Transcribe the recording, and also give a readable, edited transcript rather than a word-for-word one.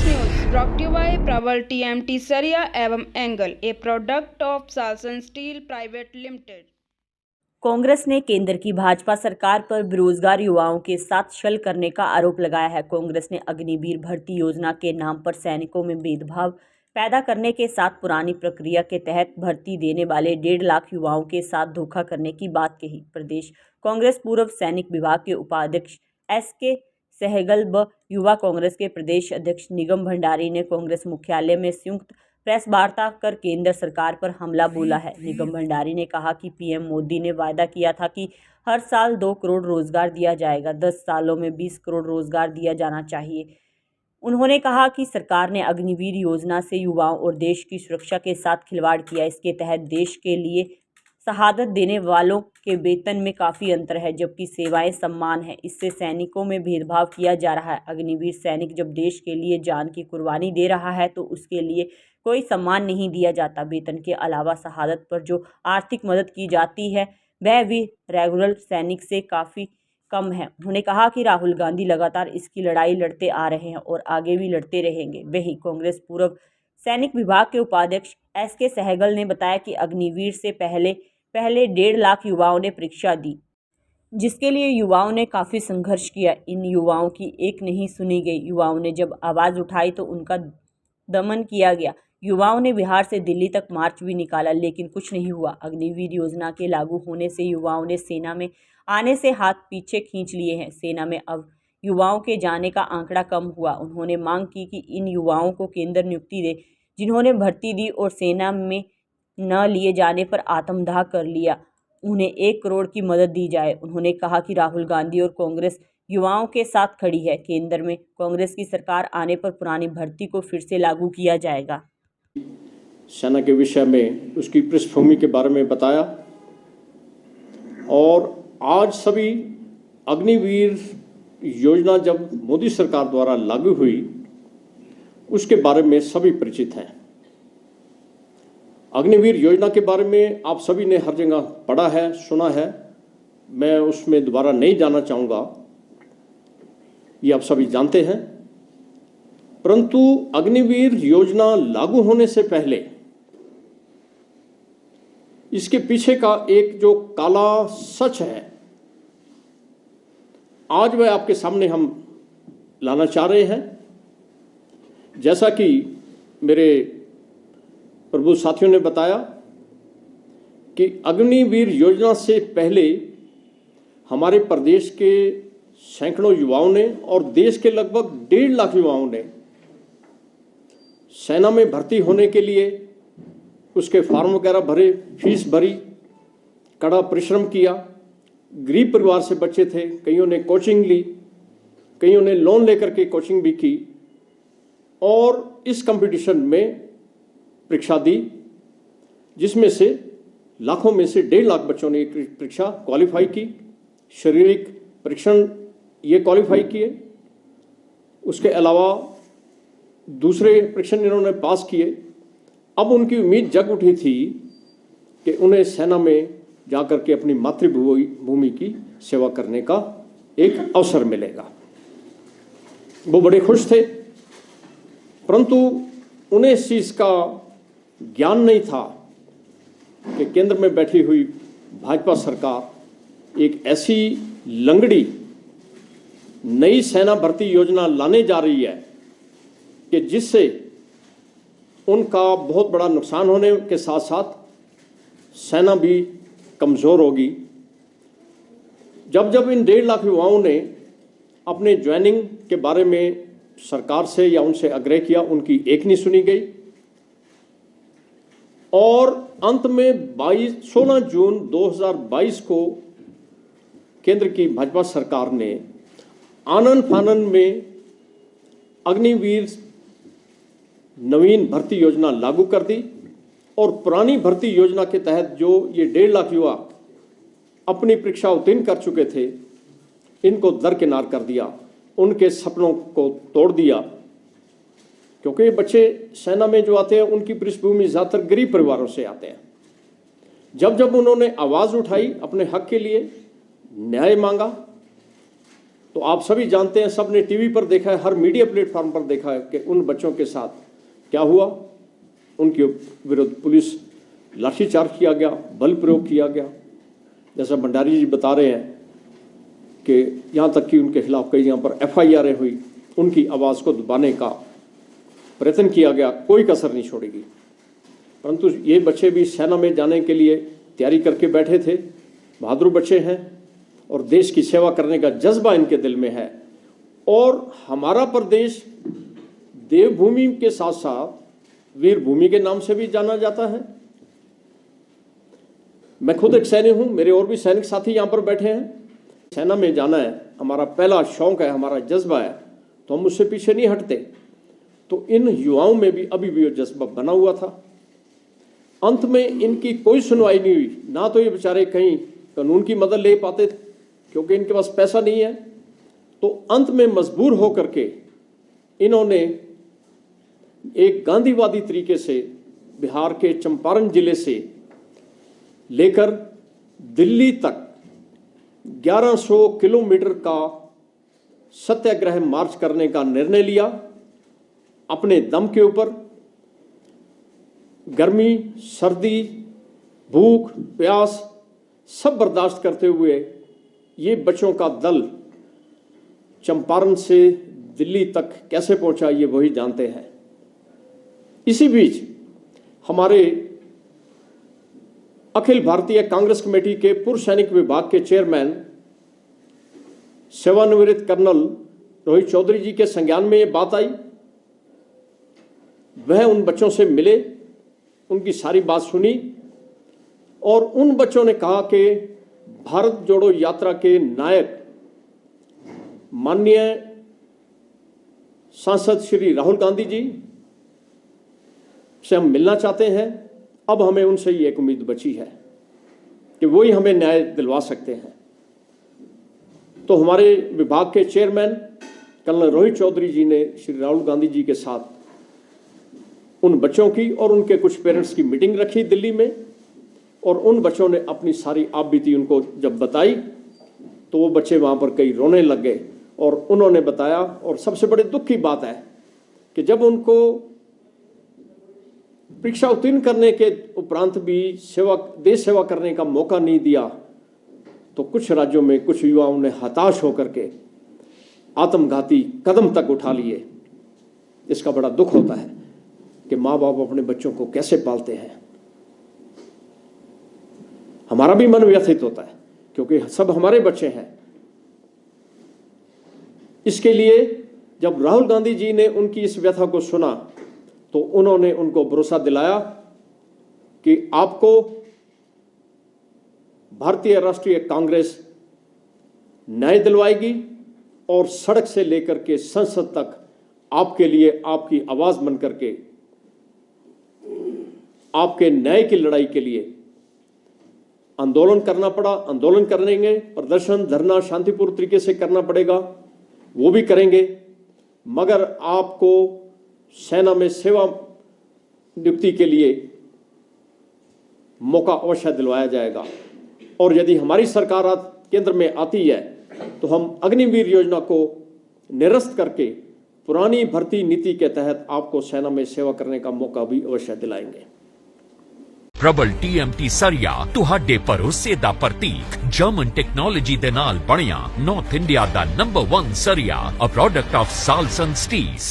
News brought you by Praval TMT सरिया एवं angle a product of Sasan steel private limited. Congress ने केंद्र की भाजपा सरकार पर बेरोजगार युवाओं के साथ छल करने का आरोप लगाया है। कांग्रेस ने अग्निवीर भर्ती योजना के नाम पर सैनिकों में भेदभाव पैदा करने के साथ पुरानी प्रक्रिया के तहत भर्ती देने वाले 1.5 लाख युवाओं के साथ धोखा करने की बात कही। प्रदेश कांग्रेस पूर्व सैनिक विभाग के उपाध्यक्ष SK सहगल व युवा कांग्रेस के प्रदेश अध्यक्ष निगम भंडारी ने कांग्रेस मुख्यालय में संयुक्त प्रेस वार्ता कर केंद्र सरकार पर हमला बोला है। निगम भंडारी ने कहा कि पीएम मोदी ने वादा किया था कि हर साल 2 करोड़ रोजगार दिया जाएगा, 10 सालों में 20 करोड़ रोजगार दिया जाना चाहिए। उन्होंने कहा कि सरकार ने अग्निवीर योजना से युवाओं और देश की सुरक्षा के साथ खिलवाड़ किया। इसके तहत देश के लिए शहादत देने वालों के वेतन में काफ़ी अंतर है, जबकि सेवाएं सम्मान है। इससे सैनिकों में भेदभाव किया जा रहा है। अग्निवीर सैनिक जब देश के लिए जान की कुर्बानी दे रहा है तो उसके लिए कोई सम्मान नहीं दिया जाता। वेतन के अलावा शहादत पर जो आर्थिक मदद की जाती है वह भी रेगुलर सैनिक से काफ़ी कम है। उन्होंने कहा कि राहुल गांधी लगातार इसकी लड़ाई लड़ते आ रहे हैं और आगे भी लड़ते रहेंगे। वहीं कांग्रेस पूर्व सैनिक विभाग के उपाध्यक्ष SK सहगल ने बताया कि अग्निवीर से पहले 1.5 लाख युवाओं ने परीक्षा दी, जिसके लिए युवाओं ने काफ़ी संघर्ष किया। इन युवाओं की एक नहीं सुनी गई। युवाओं ने जब आवाज़ उठाई तो उनका दमन किया गया। युवाओं ने बिहार से दिल्ली तक मार्च भी निकाला, लेकिन कुछ नहीं हुआ। अग्निवीर योजना के लागू होने से युवाओं ने सेना में आने से हाथ पीछे खींच लिए हैं। सेना में अब युवाओं के जाने का आंकड़ा कम हुआ। उन्होंने मांग की कि इन युवाओं को केंद्र नियुक्ति दे जिन्होंने भर्ती दी और सेना में न लिए जाने पर आत्मदाह कर लिया, उन्हें 1 करोड़ की मदद दी जाए। उन्होंने कहा कि राहुल गांधी और कांग्रेस युवाओं के साथ खड़ी है। केंद्र में कांग्रेस की सरकार आने पर पुरानी भर्ती को फिर से लागू किया जाएगा। सेना के विषय में उसकी पृष्ठभूमि के बारे में बताया और आज सभी अग्निवीर योजना जब मोदी सरकार द्वारा लागू हुई उसके बारे में सभी परिचित हैं। अग्निवीर योजना के बारे में आप सभी ने हर जगह पढ़ा है, सुना है। मैं उसमें दोबारा नहीं जाना चाहूँगा, ये आप सभी जानते हैं। परंतु अग्निवीर योजना लागू होने से पहले इसके पीछे का एक जो काला सच है, आज वह आपके सामने हम लाना चाह रहे हैं। जैसा कि मेरे प्रभु साथियों ने बताया कि अग्निवीर योजना से पहले हमारे प्रदेश के सैकड़ों युवाओं ने और देश के लगभग 1.5 लाख युवाओं ने सेना में भर्ती होने के लिए उसके फॉर्म वगैरह भरे, फीस भरी, कड़ा परिश्रम किया। गरीब परिवार से बच्चे थे, कईयों ने कोचिंग ली, कईयों ने लोन लेकर के कोचिंग भी की और इस कंपटीशन में परीक्षा दी, जिसमें से लाखों में से 1.5 लाख बच्चों ने परीक्षा क्वालिफाई की। शारीरिक परीक्षण ये क्वालिफाई किए, उसके अलावा दूसरे परीक्षण इन्होंने पास किए। अब उनकी उम्मीद जग उठी थी कि उन्हें सेना में जाकर के अपनी मातृभूमि की सेवा करने का एक अवसर मिलेगा। वो बड़े खुश थे, परंतु उन्हें इस चीज़ का ज्ञान नहीं था कि केंद्र में बैठी हुई भाजपा सरकार एक ऐसी लंगड़ी नई सेना भर्ती योजना लाने जा रही है कि जिससे उनका बहुत बड़ा नुकसान होने के साथ साथ सेना भी कमज़ोर होगी। जब जब इन 1.5 लाख युवाओं ने अपने ज्वाइनिंग के बारे में सरकार से या उनसे आग्रह किया, उनकी एक नहीं सुनी गई और अंत में 16 जून 2022 को केंद्र की भाजपा सरकार ने आनन फानन में अग्निवीर नवीन भर्ती योजना लागू कर दी और पुरानी भर्ती योजना के तहत जो ये 1.5 लाख युवा अपनी परीक्षा उत्तीर्ण कर चुके थे, इनको दरकिनार कर दिया, उनके सपनों को तोड़ दिया। क्योंकि ये बच्चे सेना में जो आते हैं उनकी पृष्ठभूमि ज़्यादातर गरीब परिवारों से आते हैं। जब जब उन्होंने आवाज़ उठाई, अपने हक के लिए न्याय मांगा, तो आप सभी जानते हैं, सबने टीवी पर देखा है, हर मीडिया प्लेटफॉर्म पर देखा है कि उन बच्चों के साथ क्या हुआ। उनके विरुद्ध पुलिस लाठीचार्ज किया गया, बल प्रयोग किया गया। जैसा भंडारी जी बता रहे हैं कि यहाँ तक कि उनके खिलाफ कई यहाँ पर FIR हुई, उनकी आवाज़ को दबाने का प्रयत्न किया गया, कोई कसर नहीं छोड़ेगी। परंतु ये बच्चे भी सेना में जाने के लिए तैयारी करके बैठे थे, बहादुर बच्चे हैं और देश की सेवा करने का जज्बा इनके दिल में है। और हमारा प्रदेश देवभूमि के साथ साथ वीरभूमि के नाम से भी जाना जाता है। मैं खुद एक सैनिक हूं, मेरे और भी सैनिक साथी यहाँ पर बैठे हैं। सेना में जाना है हमारा पहला शौक है, हमारा जज्बा है, तो हम उससे पीछे नहीं हटते। तो इन युवाओं में भी अभी भी वो जज्बा बना हुआ था। अंत में इनकी कोई सुनवाई नहीं हुई, ना तो ये बेचारे कहीं कानून की मदद ले पाते थे क्योंकि इनके पास पैसा नहीं है। तो अंत में मजबूर होकर के इन्होंने एक गांधीवादी तरीके से बिहार के चंपारण जिले से लेकर दिल्ली तक 1100 किलोमीटर का सत्याग्रह मार्च करने का निर्णय लिया। अपने दम के ऊपर गर्मी, सर्दी, भूख, प्यास सब बर्दाश्त करते हुए ये बच्चों का दल चंपारण से दिल्ली तक कैसे पहुंचा ये वही जानते हैं। इसी बीच हमारे अखिल भारतीय कांग्रेस कमेटी के पूर्व सैनिक विभाग के चेयरमैन सेवानिवृत्त कर्नल रोहित चौधरी जी के संज्ञान में ये बात आई। वह उन बच्चों से मिले, उनकी सारी बात सुनी और उन बच्चों ने कहा कि भारत जोड़ो यात्रा के नायक माननीय सांसद श्री राहुल गांधी जी से हम मिलना चाहते हैं। अब हमें उनसे ही एक उम्मीद बची है कि वही हमें न्याय दिलवा सकते हैं। तो हमारे विभाग के चेयरमैन कर्नल रोहित चौधरी जी ने श्री राहुल गांधी जी के साथ उन बच्चों की और उनके कुछ पेरेंट्स की मीटिंग रखी दिल्ली में और उन बच्चों ने अपनी सारी आपबीती उनको जब बताई तो वो बच्चे वहाँ पर कई रोने लग गए और उन्होंने बताया। और सबसे बड़े दुख की बात है कि जब उनको परीक्षा उत्तीर्ण करने के उपरांत भी देश सेवा करने का मौका नहीं दिया तो कुछ राज्यों में कुछ युवाओं ने हताश होकर के आत्मघाती कदम तक उठा लिए। इसका बड़ा दुख होता है कि माँ बाप अपने बच्चों को कैसे पालते हैं। हमारा भी मन व्यथित होता है क्योंकि सब हमारे बच्चे हैं। इसके लिए जब राहुल गांधी जी ने उनकी इस व्यथा को सुना तो उन्होंने उनको भरोसा दिलाया कि आपको भारतीय राष्ट्रीय कांग्रेस न्याय दिलवाएगी और सड़क से लेकर के संसद तक आपके लिए आपकी आवाज बन करके आपके न्याय की लड़ाई के लिए आंदोलन करना पड़ा, आंदोलन करेंगे, प्रदर्शन धरना शांतिपूर्ण तरीके से करना पड़ेगा, वो भी करेंगे। मगर आपको सेना में सेवा नियुक्ति के लिए मौका अवश्य दिलवाया जाएगा। और यदि हमारी सरकार केंद्र में आती है तो हम अग्निवीर योजना को निरस्त करके पुरानी भर्ती नीति के तहत आपको सेना में सेवा करने का मौका भी अवश्य दिलाएंगे। प्रबल TMT सरिया ਤੁਹਾਡੇ ਭਰੋਸੇ ਦਾ ਪ੍ਰਤੀਕ ਜਰਮਨ ਟੈਕਨੋਲੋਜੀ ਦੇ ਨਾਲ ਬਣਿਆ north India the number 1 ਸਰੀਆ, a product of Salson Steels।